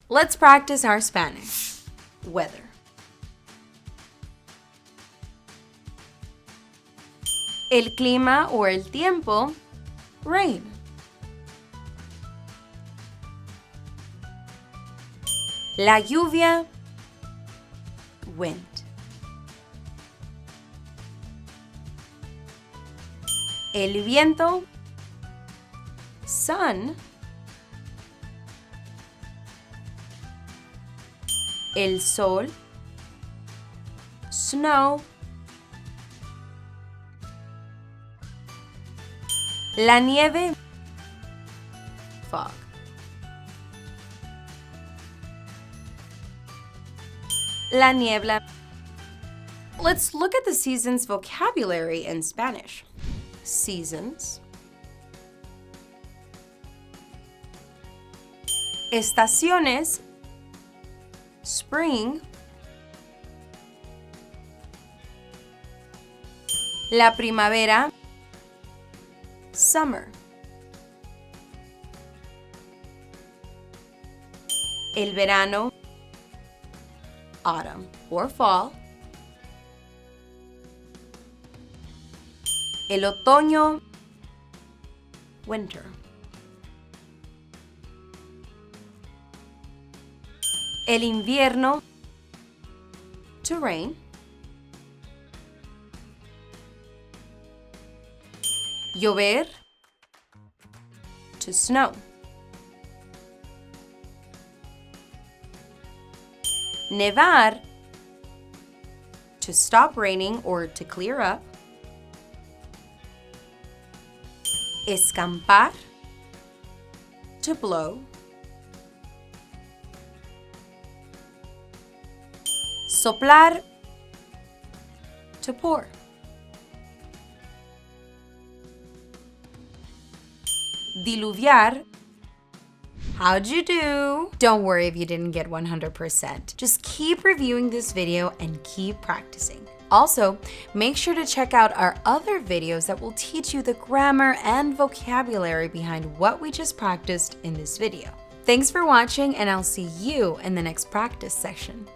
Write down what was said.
Let's practice our Spanish. Weather. El clima or el tiempo, rain. La lluvia, wind. El viento, sun. El sol, snow. La nieve, fog. La niebla. Let's look at the seasons vocabulary in Spanish. Seasons. Estaciones. Spring. La primavera. Summer. El verano. Autumn or fall. El otoño. Winter. El invierno. To rain. Llover. To snow. Nevar. To stop raining or to clear up. Escampar. To blow. Soplar. To pour. Diluviar. How'd you do? Don't worry if you didn't get 100%. Just keep reviewing this video and keep practicing. Also, make sure to check out our other videos that will teach you the grammar and vocabulary behind what we just practiced in this video. Thanks for watching, and I'll see you in the next practice session.